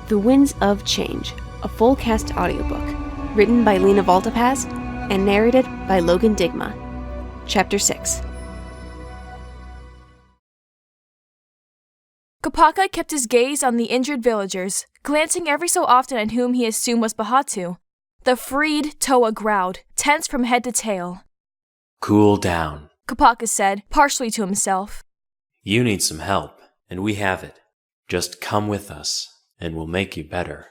The Winds of Change, a full-cast audiobook, written by Lena Valtapaz and narrated by Logan Digma. Chapter 6. Kapooka kept his gaze on the injured villagers, glancing every so often at whom he assumed was Pohatu. The freed Toa growled, tense from head to tail. Cool down, Kapooka said, partially to himself. You need some help, and we have it. Just come with us, and we'll make you better.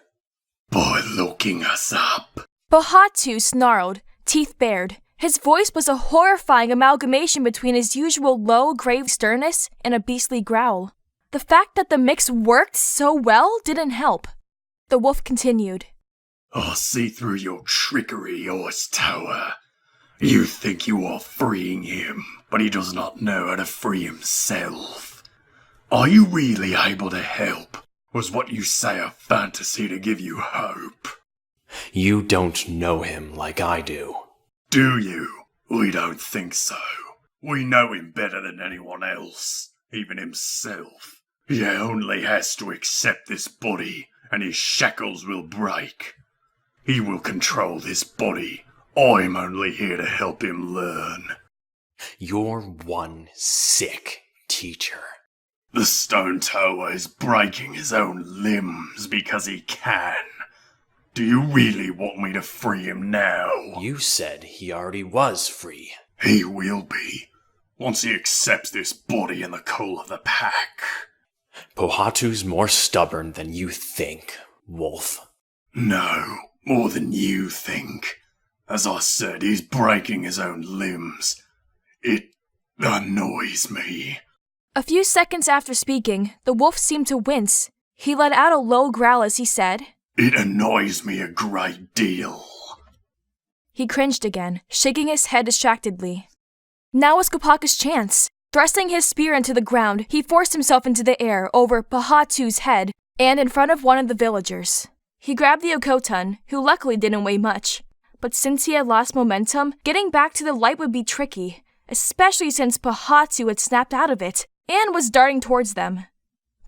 By looking us up. Pohatu snarled, teeth bared. His voice was a horrifying amalgamation between his usual low, grave sternness and a beastly growl. The fact that the mix worked so well didn't help. The wolf continued. I see through your trickery, Oz Tower. You think you are freeing him, but he does not know how to free himself. Are you really able to help? Was what you say a fantasy to give you hope? You don't know him like I do. Do you? We don't think so. We know him better than anyone else, even himself. He only has to accept this body, and his shackles will break. He will control this body. I'm only here to help him learn. You're one sick teacher. The stone tower is breaking his own limbs because he can. Do you really want me to free him now? You said he already was free. He will be, once he accepts this body in the call of the pack. Pohatu's more stubborn than you think, Wolf. No, more than you think. As I said, he's breaking his own limbs. It annoys me. A few seconds after speaking, the wolf seemed to wince. He let out a low growl as he said, It annoys me a great deal. He cringed again, shaking his head distractedly. Now was Kapooka's chance. Thrusting his spear into the ground, he forced himself into the air over Pohatu's head and in front of one of the villagers. He grabbed the Okotun, who luckily didn't weigh much. But since he had lost momentum, getting back to the light would be tricky, especially since Pohatu had snapped out of it and was darting towards them.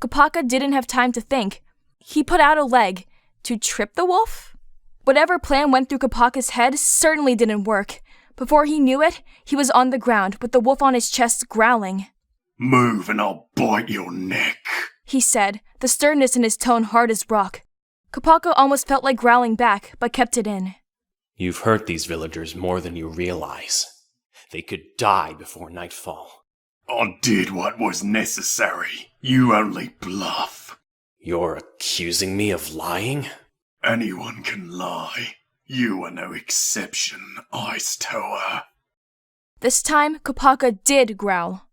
Kapooka didn't have time to think. He put out a leg. To trip the wolf? Whatever plan went through Kapooka's head certainly didn't work. Before he knew it, he was on the ground with the wolf on his chest growling. Move and I'll bite your neck, he said, the sternness in his tone hard as rock. Kapooka almost felt like growling back, but kept it in. You've hurt these villagers more than you realize. They could die before nightfall. I did what was necessary. You only bluff. You're accusing me of lying? Anyone can lie. You are no exception, Ice Tower. This time, Kapooka did growl.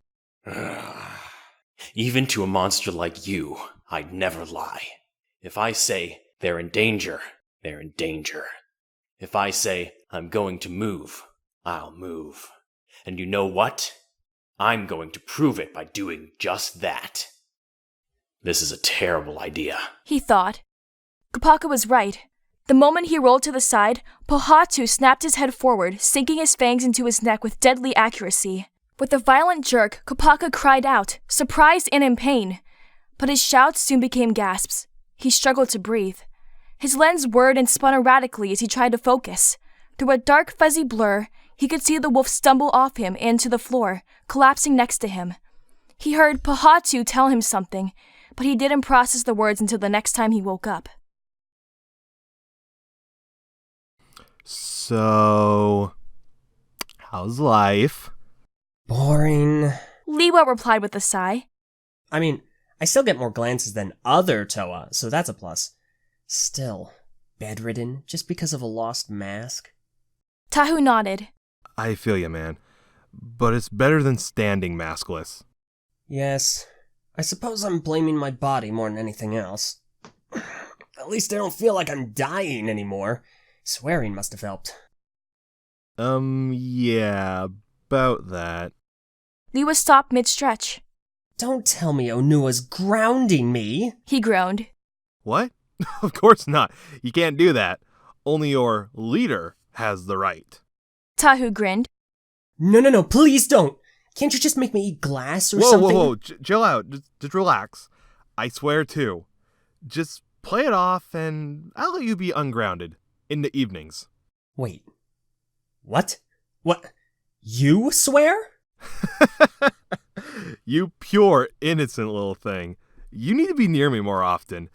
Even to a monster like you, I'd never lie. If I say they're in danger, they're in danger. If I say I'm going to move, I'll move. And you know what? I'm going to prove it by doing just that. This is a terrible idea, he thought. Kapooka was right. The moment he rolled to the side, Pohatu snapped his head forward, sinking his fangs into his neck with deadly accuracy. With a violent jerk, Kapooka cried out, surprised and in pain. But his shouts soon became gasps. He struggled to breathe. His lens whirred and spun erratically as he tried to focus. Through a dark, fuzzy blur, he could see the wolf stumble off him and to the floor, collapsing next to him. He heard Pohatu tell him something, but he didn't process the words until the next time he woke up. So, how's life? Boring. Lewa replied with a sigh. I mean, I still get more glances than other Toa, so that's a plus. Still, bedridden just because of a lost mask? Tahu nodded. I feel ya, man. But it's better than standing maskless. Yes. I suppose I'm blaming my body more than anything else. At least I don't feel like I'm dying anymore. Swearing must have helped. Yeah, about that. Lewa stopped mid-stretch. Don't tell me Onua's grounding me, he groaned. What? Of course not. You can't do that. Only your leader has the right. Tahu grinned. No, please don't. Can't you just make me eat glass or something? Whoa, chill out. Just relax. I swear too. Just play it off, and I'll let you be ungrounded in the evenings. Wait. What? What? You swear? You pure, innocent little thing. You need to be near me more often.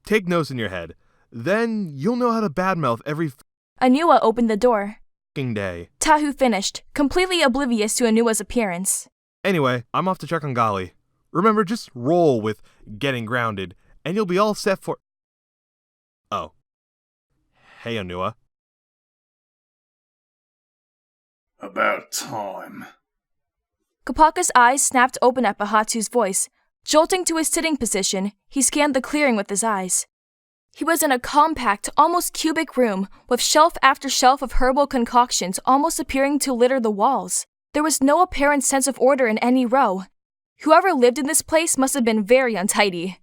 Take notes in your head. Then you'll know how to badmouth every Anua opened the door. f***ing day. Tahu finished, completely oblivious to Anua's appearance. Anyway, I'm off to check on Gali. Remember, just roll with getting grounded, and you'll be all set for... Oh. Hey, Anua. About time. Kapooka's eyes snapped open at Pohatu's voice. Jolting to his sitting position, he scanned the clearing with his eyes. He was in a compact, almost cubic room, with shelf after shelf of herbal concoctions almost appearing to litter the walls. There was no apparent sense of order in any row. Whoever lived in this place must have been very untidy.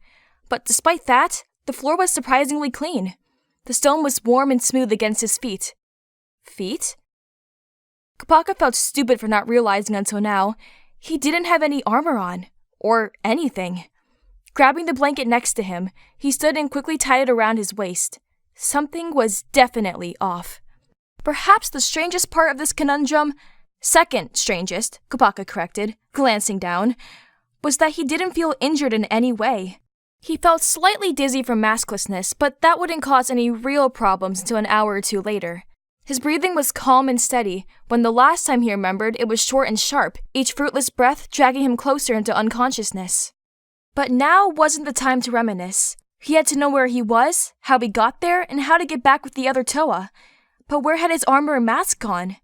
But despite that, the floor was surprisingly clean. The stone was warm and smooth against his feet. Feet? Kapooka felt stupid for not realizing until now. He didn't have any armor on. Or anything. Grabbing the blanket next to him, he stood and quickly tied it around his waist. Something was definitely off. Perhaps the strangest part of this conundrum, second strangest, Kapooka corrected, glancing down, was that he didn't feel injured in any way. He felt slightly dizzy from masklessness, but that wouldn't cause any real problems until an hour or two later. His breathing was calm and steady. When the last time he remembered, it was short and sharp, each fruitless breath dragging him closer into unconsciousness. But now wasn't the time to reminisce. He had to know where he was, how he got there, and how to get back with the other Toa. But where had his armor and mask gone?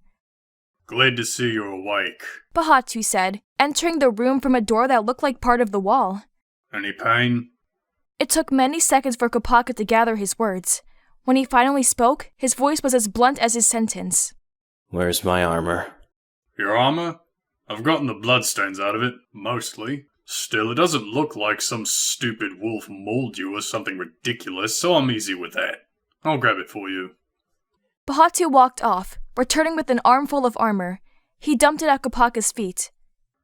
Glad to see you're awake. Pohatu said, entering the room from a door that looked like part of the wall. Any pain? It took many seconds for Kapooka to gather his words. When he finally spoke, his voice was as blunt as his sentence. Where's my armor? Your armor? I've gotten the bloodstains out of it, mostly. Still, it doesn't look like some stupid wolf mauled you or something ridiculous, so I'm easy with that. I'll grab it for you. Pohatu walked off, returning with an armful of armor. He dumped it at Kapooka's feet.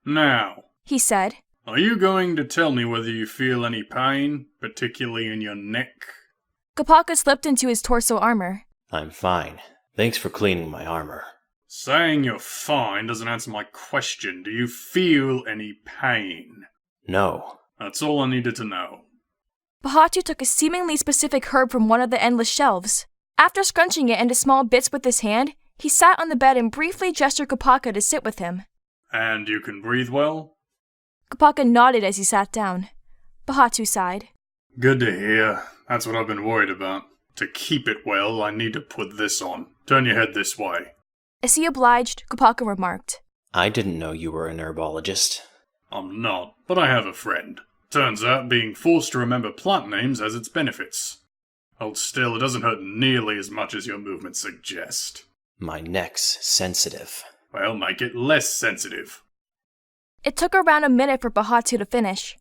Now, He said, are you going to tell me whether you feel any pain, particularly in your neck? Kapooka slipped into his torso armor. I'm fine. Thanks for cleaning my armor. Saying you're fine doesn't answer my question. Do you feel any pain? No. That's all I needed to know. Pohatu took a seemingly specific herb from one of the endless shelves. After scrunching it into small bits with his hand, he sat on the bed and briefly gestured Kapooka to sit with him. And you can breathe well? Kapooka nodded as he sat down. Pohatu sighed. Good to hear. That's what I've been worried about. To keep it well, I need to put this on. Turn your head this way. As he obliged, Kapooka remarked, I didn't know you were a herbologist. I'm not, but I have a friend. Turns out being forced to remember plant names has its benefits. Hold still, it doesn't hurt nearly as much as your movements suggest. My neck's sensitive. Well, make it less sensitive. It took around a minute for Pohatu to finish.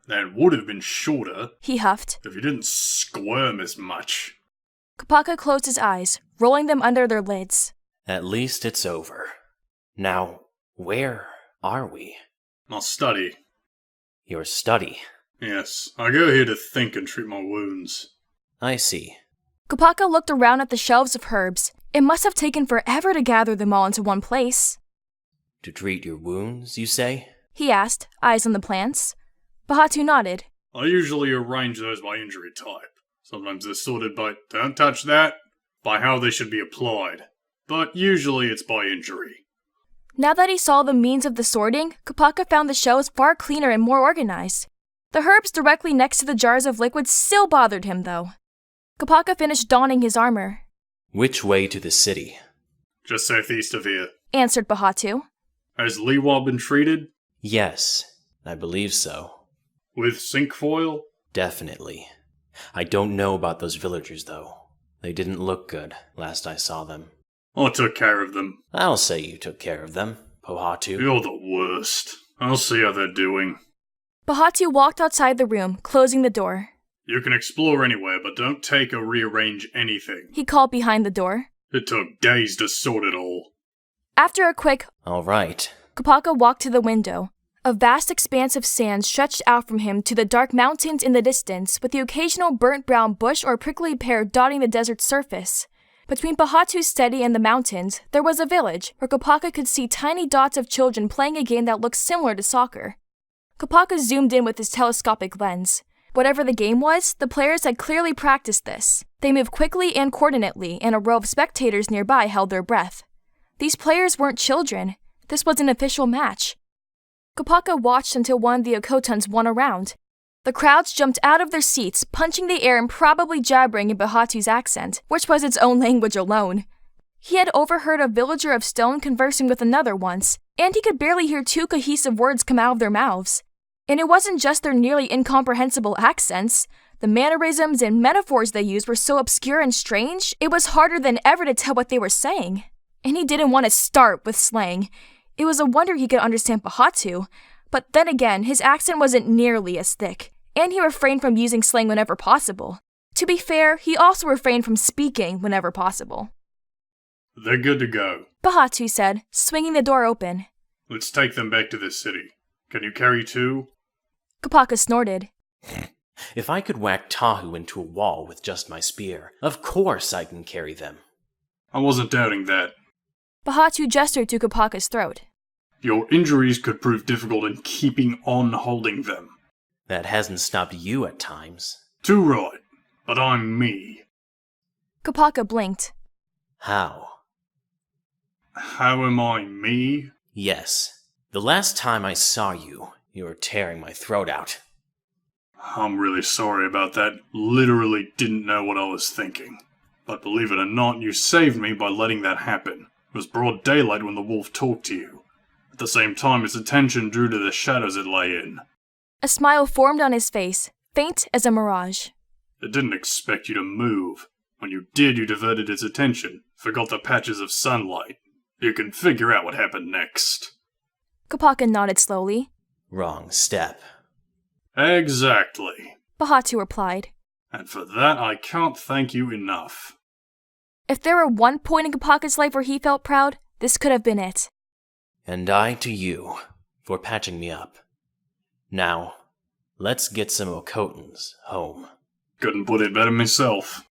That would have been shorter He huffed. if you didn't squirm as much. Kapooka closed his eyes, rolling them under their lids. At least it's over. Now, where are we? I'll study. Your study. Yes, I go here to think and treat my wounds. I see. Kapooka looked around at the shelves of herbs. It must have taken forever to gather them all into one place. To treat your wounds, you say? He asked, eyes on the plants. Pohatu nodded. I usually arrange those by injury type. Sometimes they're sorted by, don't touch that, by how they should be applied. But usually it's by injury. Now that he saw the means of the sorting, Kapooka found the shelves far cleaner and more organized. The herbs directly next to the jars of liquid still bothered him, though. Kapooka finished donning his armor. Which way to the city? Just southeast of here. Answered Pohatu. Has Lewa been treated? Yes, I believe so. With cinquefoil? Definitely. I don't know about those villagers, though. They didn't look good last I saw them. I took care of them. I'll say you took care of them, Pohatu. You're the worst. I'll see how they're doing. Pohatu walked outside the room, closing the door. You can explore anywhere, but don't take or rearrange anything. He called behind the door. It took days to sort it all. After a quick, All right. Kapooka walked to the window. A vast expanse of sand stretched out from him to the dark mountains in the distance, with the occasional burnt brown bush or prickly pear dotting the desert's surface. Between Pohatu's steady and the mountains, there was a village where Kapooka could see tiny dots of children playing a game that looked similar to soccer. Kapooka zoomed in with his telescopic lens. Whatever the game was, the players had clearly practiced this. They moved quickly and coordinately, and a row of spectators nearby held their breath. These players weren't children. This was an official match. Kapooka watched until one of the Okotons won a round. The crowds jumped out of their seats, punching the air and probably jabbering in Pohatu's accent, which was its own language alone. He had overheard a villager of stone conversing with another once, and he could barely hear two cohesive words come out of their mouths. And it wasn't just their nearly incomprehensible accents. The mannerisms and metaphors they used were so obscure and strange, it was harder than ever to tell what they were saying. And he didn't want to start with slang. It was a wonder he could understand Pohatu, but then again, his accent wasn't nearly as thick, and he refrained from using slang whenever possible. To be fair, he also refrained from speaking whenever possible. They're good to go. Pohatu said, swinging the door open. Let's take them back to the city. Can you carry two? Kapooka snorted. If I could whack Tahu into a wall with just my spear, of course I can carry them. I wasn't doubting that. Pohatu gestured to Kapooka's throat. Your injuries could prove difficult in keeping on holding them. That hasn't stopped you at times. Too right, but I'm me. Kapooka blinked. How? How am I me? Yes. The last time I saw you, you were tearing my throat out. I'm really sorry about that. Literally didn't know what I was thinking. But believe it or not, you saved me by letting that happen. It was broad daylight when the wolf talked to you. At the same time, its attention drew to the shadows it lay in. A smile formed on his face, faint as a mirage. It didn't expect you to move. When you did, you diverted its attention, forgot the patches of sunlight. You can figure out what happened next. Kapooka nodded slowly. Wrong step. Exactly. Pohatu replied. And for that, I can't thank you enough. If there were one point in Kapooka's life where he felt proud, this could have been it. And I to you, for patching me up. Now, let's get some Okotons home. Couldn't put it better myself.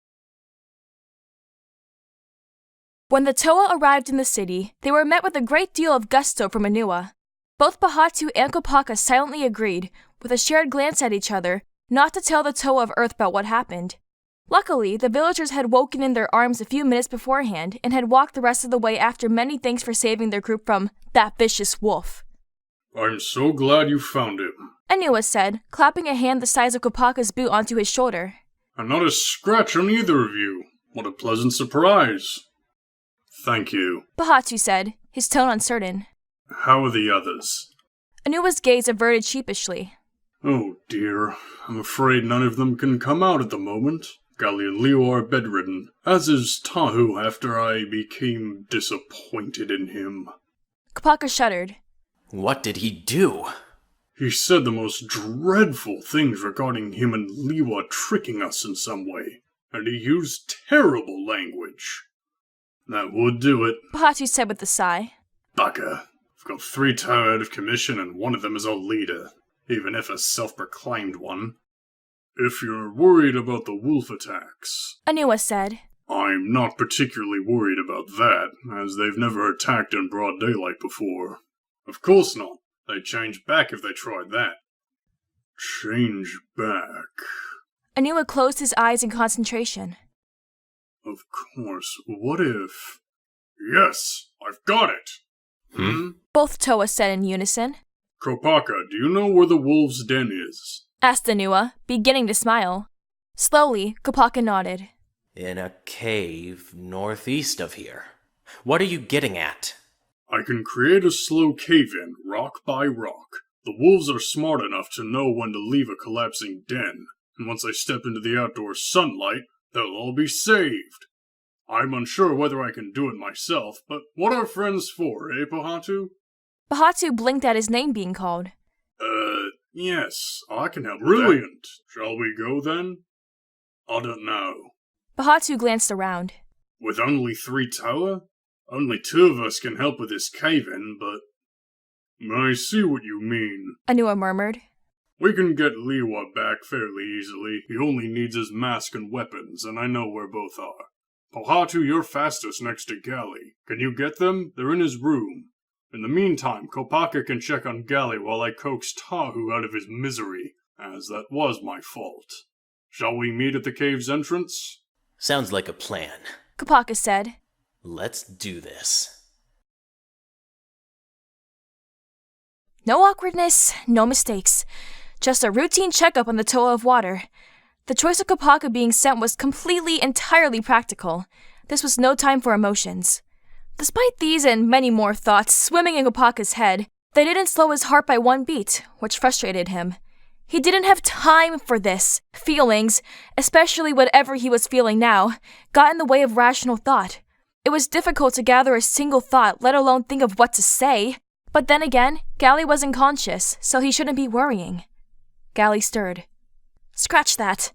When the Toa arrived in the city, they were met with a great deal of gusto from Anua. Both Pohatu and Kapooka silently agreed, with a shared glance at each other, not to tell the Toa of Earth about what happened. Luckily, the villagers had woken in their arms a few minutes beforehand and had walked the rest of the way after many thanks for saving their group from that vicious wolf. I'm so glad you found him. Anua said, clapping a hand the size of Kapooka's boot onto his shoulder. And not a scratch on either of you. What a pleasant surprise. Thank you. Pohatu said, his tone uncertain. How are the others? Anua's gaze averted sheepishly. Oh dear, I'm afraid none of them can come out at the moment. Gali and Lewa are bedridden, as is Tahu after I became disappointed in him. Kapooka shuddered. What did he do? He said the most dreadful things regarding him and Lewa tricking us in some way, and he used terrible language. That would do it. Pohatu said with a sigh. Bugger. I've got 3 Tahu out of commission and one of them is our leader, even if a self-proclaimed one. If you're worried about the wolf attacks, Anua said, I'm not particularly worried about that, as they've never attacked in broad daylight before. Of course not. They'd change back if they tried that. Change back. Anua closed his eyes in concentration. Of course, what if... Yes, I've got it! Both Toa said in unison. Kapooka, do you know where the wolf's den is? Asked Anua, beginning to smile. Slowly, Kapooka nodded. In a cave northeast of here. What are you getting at? I can create a slow cave-in, rock by rock. The wolves are smart enough to know when to leave a collapsing den, and once I step into the outdoor sunlight, they'll all be saved. I'm unsure whether I can do it myself, but what are friends for, eh, Pohatu? Pohatu blinked at his name being called. Yes, I can help. Brilliant! Shall we go then? I don't know. Pohatu glanced around. With only 3 Toa? Only 2 of us can help with this cave-in, but... I see what you mean. Anua murmured. We can get Lewa back fairly easily. He only needs his mask and weapons, and I know where both are. Pohatu, you're fastest next to Gali. Can you get them? They're in his room. In the meantime, Kapooka can check on Gali while I coax Tahu out of his misery, as that was my fault. Shall we meet at the cave's entrance? Sounds like a plan. Kapooka said. Let's do this. No awkwardness, no mistakes. Just a routine checkup on the Toa of Water. The choice of Kapooka being sent was entirely practical. This was no time for emotions. Despite these and many more thoughts swimming in Kapooka's head, they didn't slow his heart by one beat, which frustrated him. He didn't have time for this. Feelings, especially whatever he was feeling now, got in the way of rational thought. It was difficult to gather a single thought, let alone think of what to say. But then again, Gali wasn't conscious, so he shouldn't be worrying. Gali stirred. Scratch that.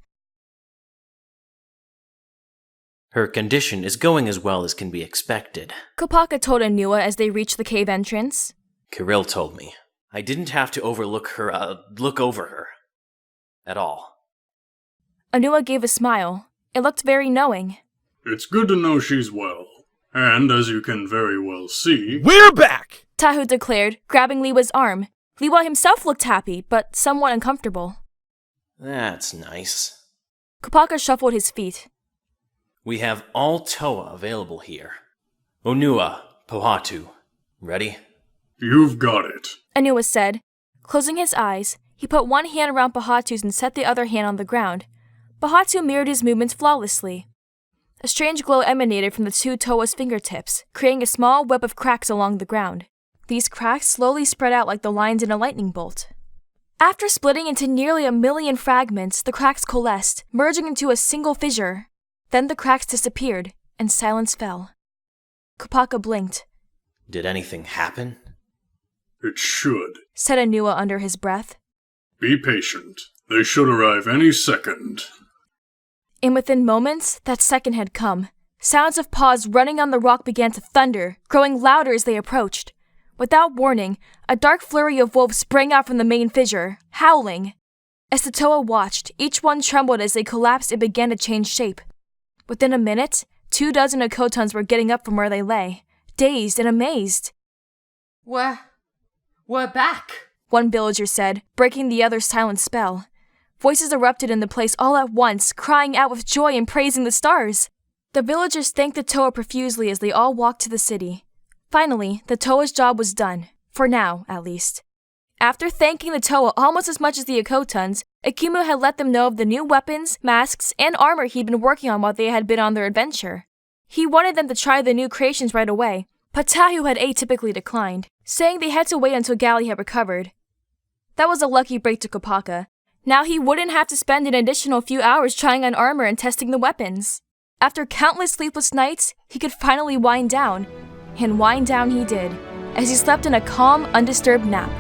Her condition is going as well as can be expected. Kapooka told Anua as they reached the cave entrance. Kirill told me. I didn't have to look over her. At all. Anua gave a smile. It looked very knowing. It's good to know she's well. And as you can very well see... We're back! Tahu declared, grabbing Lewa's arm. Lewa himself looked happy, but somewhat uncomfortable. That's nice. Kapooka shuffled his feet. We have all Toa available here. Onua, Pohatu. Ready? You've got it. Anua said. Closing his eyes, he put one hand around Pohatu's and set the other hand on the ground. Pohatu mirrored his movements flawlessly. A strange glow emanated from the two Toa's fingertips, creating a small web of cracks along the ground. These cracks slowly spread out like the lines in a lightning bolt. After splitting into nearly 1,000,000 fragments, the cracks coalesced, merging into a single fissure. Then the cracks disappeared, and silence fell. Kapooka blinked. Did anything happen? It should, said Anua under his breath. Be patient. They should arrive any second. And within moments, that second had come. Sounds of paws running on the rock began to thunder, growing louder as they approached. Without warning, a dark flurry of wolves sprang out from the main fissure, howling. As the Toa watched, each one trembled as they collapsed and began to change shape. Within a minute, 24 Akotans were getting up from where they lay, dazed and amazed. We're back, one villager said, breaking the other's silent spell. Voices erupted in the place all at once, crying out with joy and praising the stars. The villagers thanked the Toa profusely as they all walked to the city. Finally, the Toa's job was done, for now, at least. After thanking the Toa almost as much as the Akotans, Akimu had let them know of the new weapons, masks, and armor he'd been working on while they had been on their adventure. He wanted them to try the new creations right away, but Tahu had atypically declined, saying they had to wait until Gali had recovered. That was a lucky break to Kapooka. Now he wouldn't have to spend an additional few hours trying on armor and testing the weapons. After countless sleepless nights, he could finally wind down. And wind down he did, as he slept in a calm, undisturbed nap.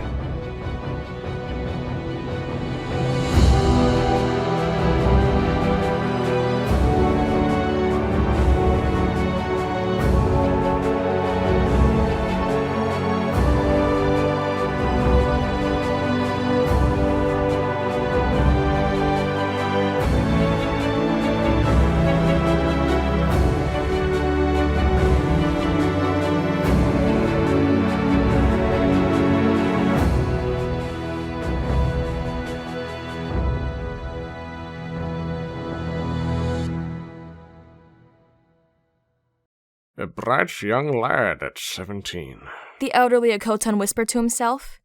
A bright young lad at 17. The elderly Akotan whispered to himself.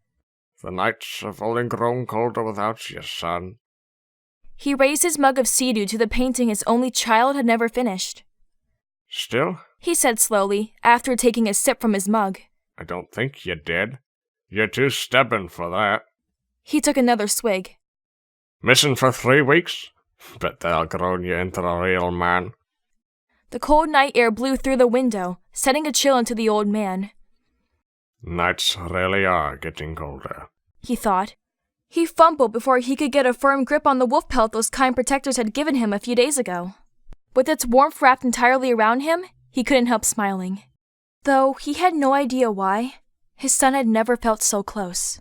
The nights have only grown colder without you, son. He raised his mug of Sea-Doo to the painting his only child had never finished. Still? He said slowly, after taking a sip from his mug. I don't think you're dead. You're too stubborn for that. He took another swig. Missing for 3 weeks? Bet they'll grown you into a real man. The cold night air blew through the window, setting a chill into the old man. Nights really are getting colder, he thought. He fumbled before he could get a firm grip on the wolf pelt those kind protectors had given him a few days ago. With its warmth wrapped entirely around him, he couldn't help smiling. Though he had no idea why. His son had never felt so close.